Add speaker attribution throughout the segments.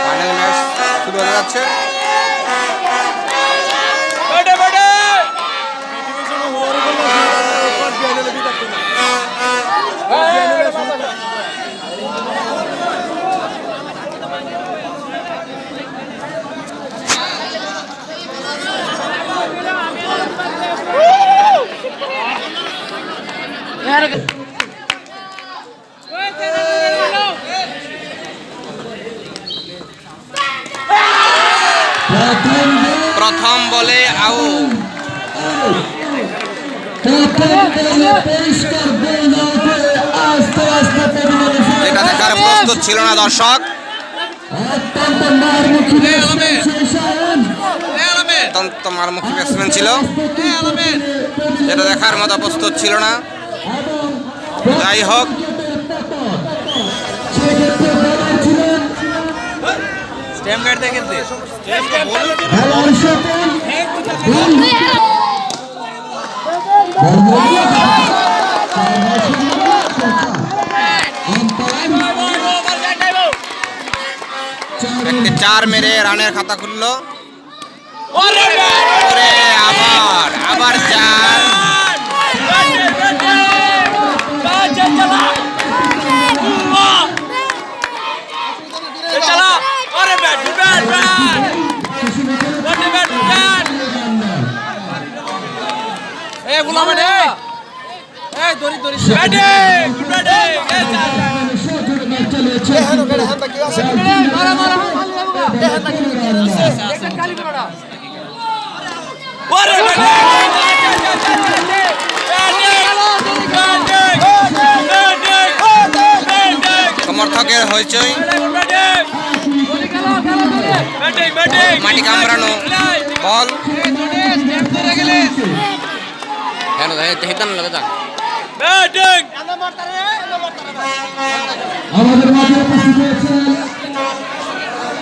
Speaker 1: Final match শুরু হতে যাচ্ছে। প্রথম বলে আউট। যেটা দেখার প্রস্তুত ছিল না দর্শক, অত্যন্ত মারমুখী ব্যাটসম্যান ছিল, যেটা দেখার মতো প্রস্তুত ছিল না। যাই হোক, একটি 4 মেরে রানের খাতা খুললো। আবার 4। সমর্থকের হইচই, মাটি কামড়ানো বল।
Speaker 2: আমাদের মাঝে উপস্থিত হয়েছেন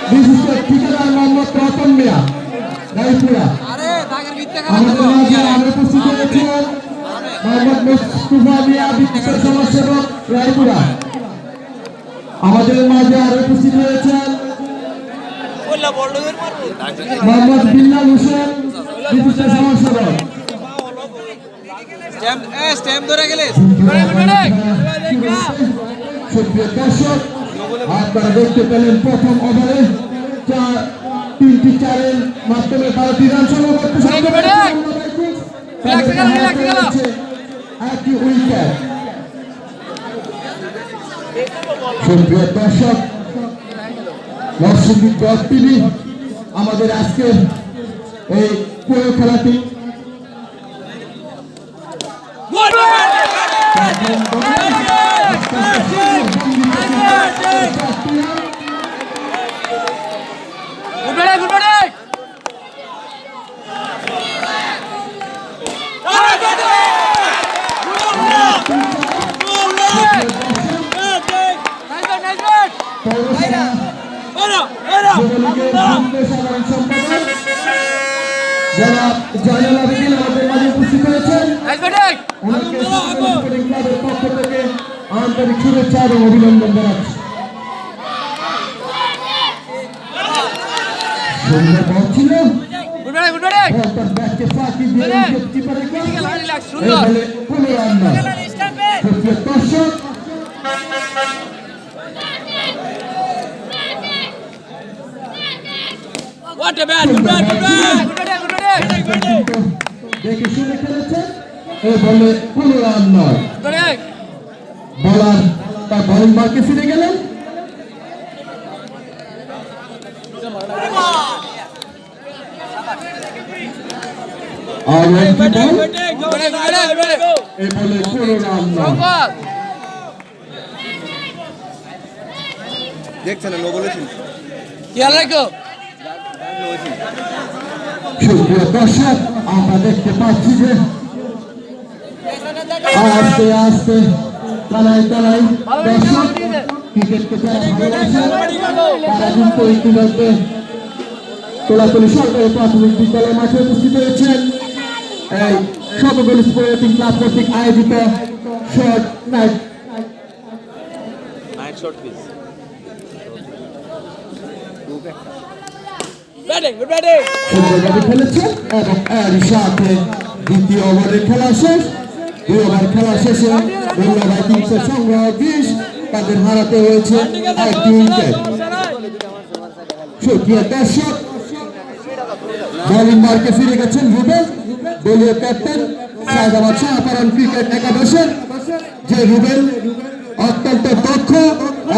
Speaker 2: বিশিষ্ট ঠিকাদার মোহাম্মদ রতন মিয়া রায়পুরা। আমাদের মাঝে আরো উপস্থিত হয়েছেন মোহাম্মদ মুস্তফা মিয়া বিশিষ্ট সমাজসেবক রায়পুরা। আমাদের মাঝে আরো উপস্থিত হয়েছেন মোহাম্মদ বিল্লাল হোসেন বিশিষ্ট সমাজসেবক। সুপ্রিয় দর্শক, আপনারা দেখতে পেলেন প্রথম ওভারে 3টি 4-এর মাধ্যমে 12টি রান সংগ্রহ করতে সক্ষম হয়েছে। একটি উইকেট। সুপ্রিয় দর্শক, নরসিংদী ডট টিভি আমাদের আজকের এই পুরো খেলাটি যারা জয়নাল আবেদীন আমাদের মাঝে উপস্থিত হয়েছেন, ক্লাবের পক্ষ থেকে আন্তরিক শুভেচ্ছা এবং অভিনন্দন জানাচ্ছি। সুন্দর বল ছিল, ব্যাটকে ফাঁকি দিয়ে কিপারের দর্শক দেখে শুনে খেলেছেন। এই বলে কোনো রান নয়। বলার তার বলিং মার্কে ফিরে গেলেন।
Speaker 1: দেখছেন নো বলেছেন
Speaker 2: খেয়াল রাখো। সুপ্রিয় দর্শক, আমরা দেখতে পাচ্ছি যে আস্তে আস্তে তলায় তলায় দর্শক ক্রিকেটকে যারা ভালোবাসেন তারা কিন্তু ইতিমধ্যে তোলাতুলি সরকারি প্রাথমিক বিদ্যালয় মাঠে উপস্থিত হয়েছেন। এই সবগুলো স্পোর্টিং ক্লাব কর্তৃক আয়োজিত শর্ট নাইট সুন্দরভাবে খেলেছে এবং এর সাথে দ্বিতীয় ওভারের খেলা শেষ। 2 ওভার খেলা শেষে ধন্যবাদ 300 সংগ্রহ 20 তাদের হারাতে হয়েছে 1 উইকেট। সুপ্রিয় দর্শক, বোলিং মার্কে ফিরে গেছেন রুবেল, দলীয় ক্যাপ্টেন সায়দাবাদ শাহপারান ক্রিকেট একাদশের যে রুবেল অত্যন্ত দক্ষ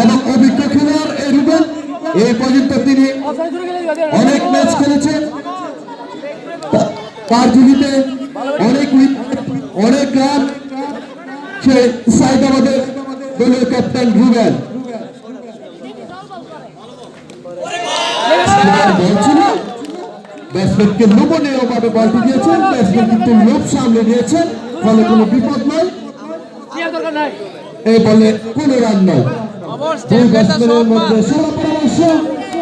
Speaker 2: এবং অভিজ্ঞ খেলোয়াড়। এই রুবেল এই পর্যন্ত তিনি অনেক ম্যাচ খেলেছেন, কারজুলিতে অনেক উইকেট, অনেক রান। সে সায়দাবাদের দলীয় ক্যাপ্টেন রুবেল বলছিল ব্যাটসম্যানকে লোভনীয় ভাবে বলটি দিয়েছেন, ব্যাটসম্যান কিন্তু লোভ সামলে দিয়েছেন, ফলে কোনো বিপদ নয়, এই বলে কোনো রান নয়। দুই ব্যাটসম্যানের মধ্যে সবার পরামর্শ,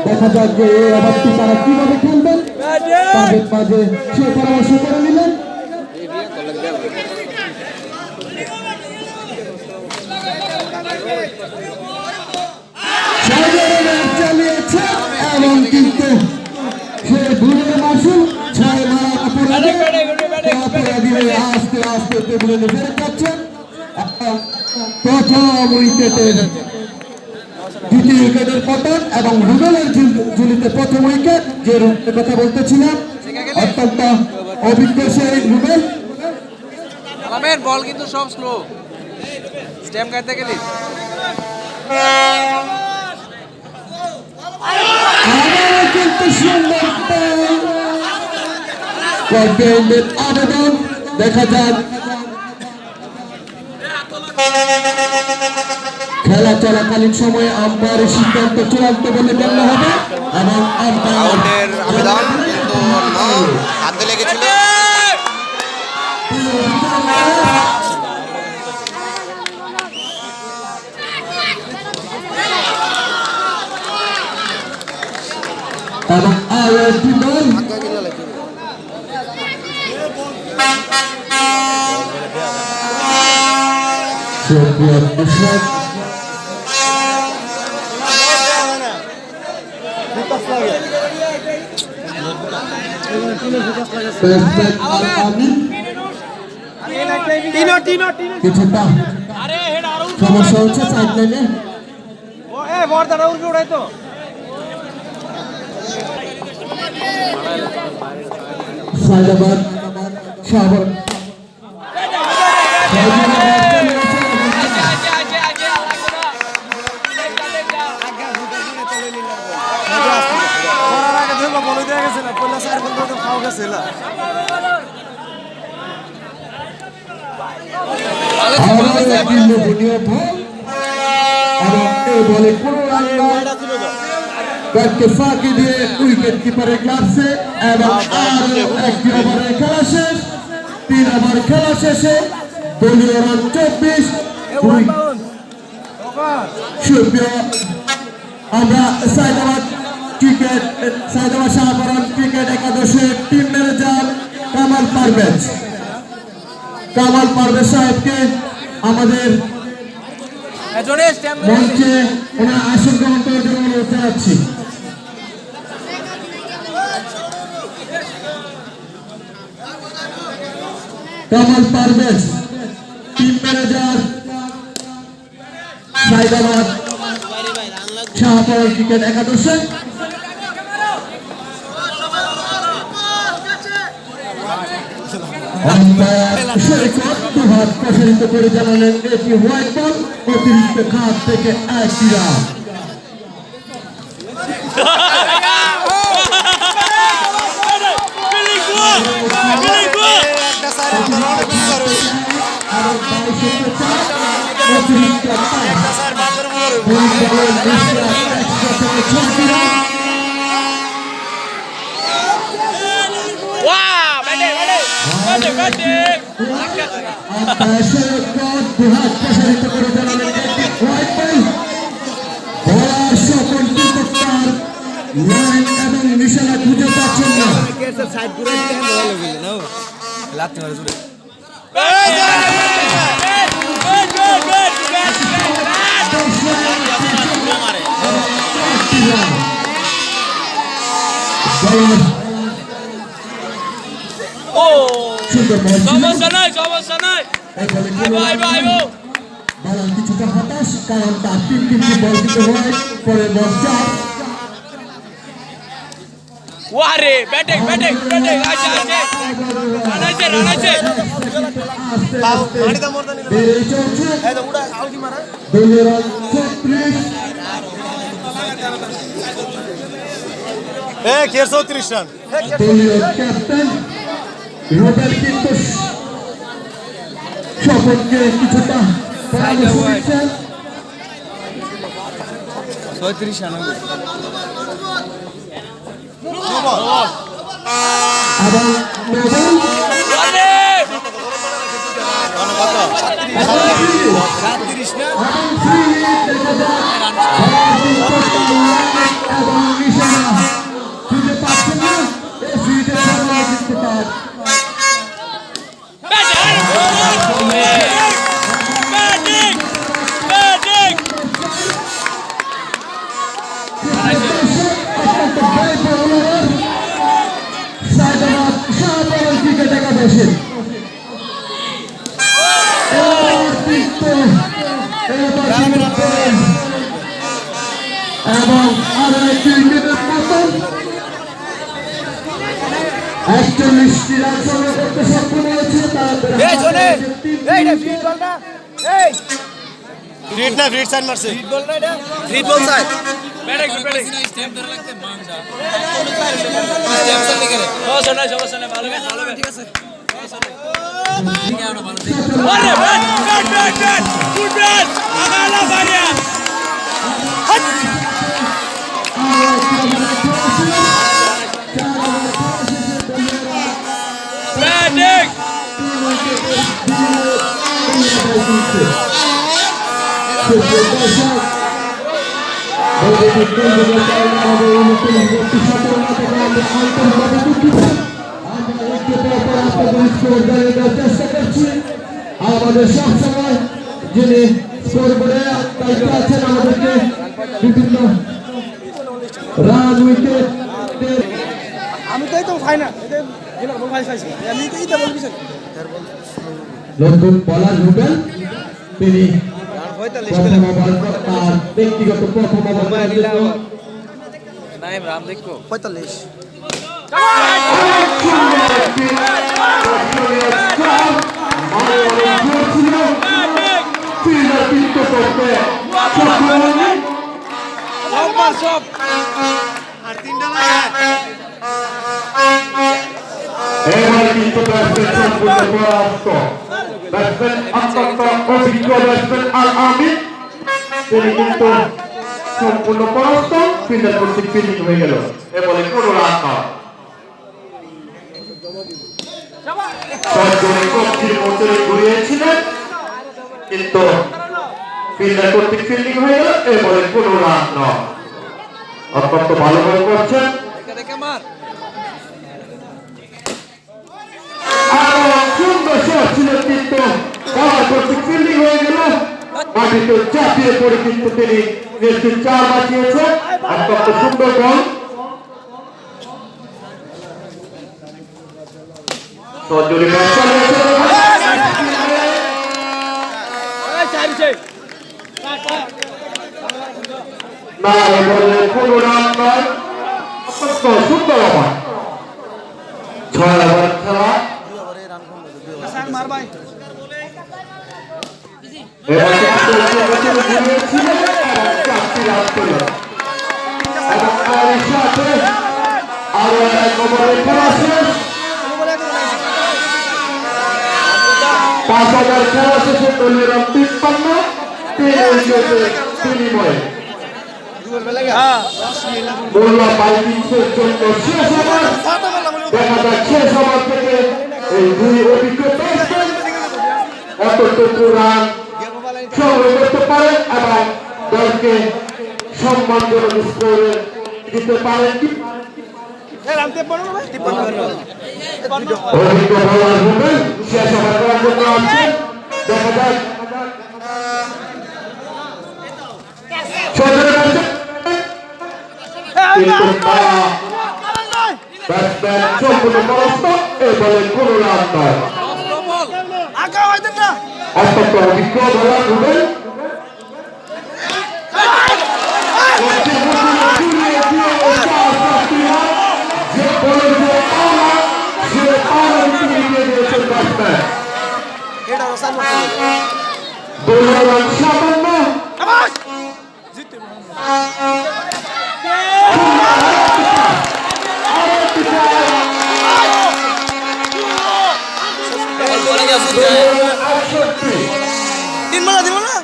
Speaker 2: দেখা যাক যে এই ওভারটি তারা কিভাবে খেলবেন, তাদের মাঝে সে পরামর্শ করে নিলেন। চালিয়েছে এবং কিন্তু সে ভুলের মাসুল 6 মারা অপরাধী আস্তে আস্তে টেবিলে ফেরত যাচ্ছেন। প্রথম উইকেটের দ্বিতীয় উইকেটের পতন এবং রুবেলের ঝুলিতে প্রথম উইকেট, যে রুবেলের কথা বলতেছিলাম, অত্যন্ত অভিজ্ঞ সেই রুবেল।
Speaker 3: বল কিন্তু সব স্লো স্ট্যাম্প কাটতে গেলে
Speaker 2: কিন্তু সুন্দর আবেদন, দেখা যাক খেলা চলাকালীন সময়ে আম্পায়ারের সিদ্ধান্ত চূড়ান্ত বলে গণ্য হবে এবং
Speaker 1: আউটের আবেদন কিন্তু হাতে লেগেছিল।
Speaker 2: এবং আরো একটি বল কিছুটা সমস্যা হচ্ছে সাইড লাইনে। সায়দাবাদ শাহবাগ বলে কোন ব্যাটকে ফাঁকি দিয়ে উইকেট কিপারের গ্লাভসে এবং আরো একটি ওভারের খেলা শেষ। 3 ওভার খেলা শেষে দলীয় রান 24। সুপ্রিয়, আমরা সায়দাবাদ শাহপারান ক্রিকেট একাদশের টিম ম্যানেজার কামাল পারভেজ সাহেবকে আমাদের মঞ্চে ওনার আসন গ্রহণ করার জন্য অনুরোধ জানাচ্ছি। Kamal Parvez, team manager Saidabad Shahparan cricket একাদশে। হাত প্রসারিত করে জানালেন এটি হোয়াইট বল, অতিরিক্ত খাত থেকে 1 রান। প্রসারিত করে জানালেন একটি হোয়াইট বল। বলার সকল ক্রিকেটার লাইন এবং নিশানা খুঁজে পাচ্ছেন না। সুন্দর বল ছিল।
Speaker 4: সমস্যা নাই সমস্যা নাই
Speaker 2: এই বলে
Speaker 4: আইবো আইবো আইবো
Speaker 2: বালান কিছুটা হতাশ, কারণ তার 3 বল দিতে হয়, পরে বল 4।
Speaker 4: ওয়ারে ব্যাটিং ব্যাটিং ব্যাটিং আছে আছে রানাইছে রানাইছে
Speaker 2: বেড়ে চলছে দলীয় রান 36। দলীয় ক্যাপ্টেন রুবেল কিন্তু স্বপনকে কিছুটা পরামর্শ দিচ্ছেন।
Speaker 3: 36 রান হবে
Speaker 2: এবং নোবেল
Speaker 4: ওয়ারে
Speaker 2: এবং নিশানা খুঁজে পাচ্ছেন না। এই ফিল্ডে খেলা কিন্তু তার
Speaker 4: ব্যাটিং ব্যাটিং
Speaker 2: অত্যন্ত ব্যয় বলার সাইদাবাদ শাহবাগ ক্রিকেট একাদশের এবং আরো একটি উইকেটের পতন 41টি রান সংগ্রহ করতে সক্ষম হয়েছে।
Speaker 3: ফ্রিট বল সাইড
Speaker 4: ব্যাটিং ব্যাটিং সমস্যা নাই সমস্যা নাই ভালো ব্যাট ভালো ব্যাট ঠিক আছে ওয়ারে bat bat bat bat good bat আগালা বাড়িয়া ব্যাটিং
Speaker 2: আমাদের সবসময় যিনি স্কোর বোর্ডে দায়িত্ব আছেন, আমাদেরকে বিভিন্ন রান উইকেট
Speaker 5: আমি তো এই তো ফাইনাল এটা বল পাইছি আমি তো এইটা বলবি স্যার
Speaker 2: নতুন বলার রুবেল, তিনি প্রথম ওভার তার ব্যক্তিগত প্রথম ওভার
Speaker 3: নাইম রাম দেখো 45
Speaker 4: সব
Speaker 2: এবার কিন্তু ব্যাটসম্যান সম্পূর্ণ পরাস্ত। ব্যাটসম্যান অত্যন্ত অভিজ্ঞ ব্যাটসম্যান আল আমিন, তিনি কিন্তু সম্পূর্ণ পরাস্ত। ফিল্ডার কর্তৃক ফিল্ডিং হয়ে গেল, এ বলে কোনো রান নয়। সরজনে কক্ষির মধ্যে ঘুরিয়েছিলেন, কিন্তু ফিল্ডার কর্তৃক ফিল্ডিং হয়ে গেল, এ বলে কোনো রান নয়। অত্যন্ত ভালো বল করছেন।
Speaker 3: দেখে মার
Speaker 2: সুন্দর শট ছিল, কিন্তু বলার কর্তৃক ফিল্ডিং হয়ে গেল, মাটিতে চাপিয়ে পড়ে কিন্তু তিনি নেটটি 4 বাঁচিয়েছেন। অত্যন্ত সুন্দর বল। সজরি ব্যাট চালিয়েছে, না এ বলে কোনো রান নয়। অত্যন্ত সুন্দর ওভার, 6 ওভার খেলা।
Speaker 5: মার ভাই
Speaker 2: এবার ঘুরিয়েছিলেন এবং 4টি রান পেল। এবং এর সাথে আরো এক ওভারের খেলা শেষ। 5 ওভার খেলা শেষে দলীয় রান 53, 3 উইকেটের বিনিময়ে মোল্লা বাইকিংসের জন্য শেষ ওভার। দেখা যাক শেষ ওভার থেকে এই 2 অভিজ্ঞ ব্যাটসম্যান কতটুকু রান সংগ্রহ করতে পারেন এবং দলকে সম্মানজনক স্কোর দিতে পারেন। অভিজ্ঞ বোলার রুবেল শেষ ওভার করার জন্য আসছেন। দেখা যাক সজরে আসছে কিন্তু ব্যাটসম্যান সম্পূর্ণ পরাস্ত এই বলে কোনো রান নয়। অত্যন্ত অভিজ্ঞ বোলার রুবেল যে বলের যে পাওয়া সে পাওয়া নিয়ে দিয়েছেন ব্যাটসম্যান। 12 রান 57।
Speaker 3: তিন বলা দিব না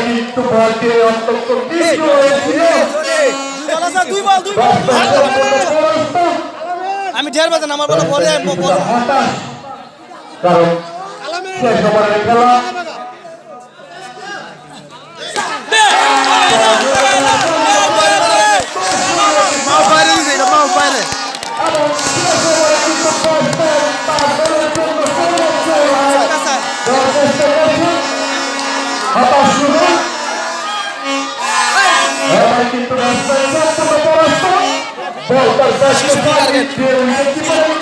Speaker 2: কিন্তু বলটি অত্যন্ত তীক্ষ্ণ হয়েছিল।
Speaker 3: আমি ঢের বাজে আমার বলে বলে
Speaker 2: হতাশ কারণ শেষ ওভারের খেলা। হতাশ রুবেল কিন্তু বল তার ব্যাটকে দিয়ে উইকেট কিপারের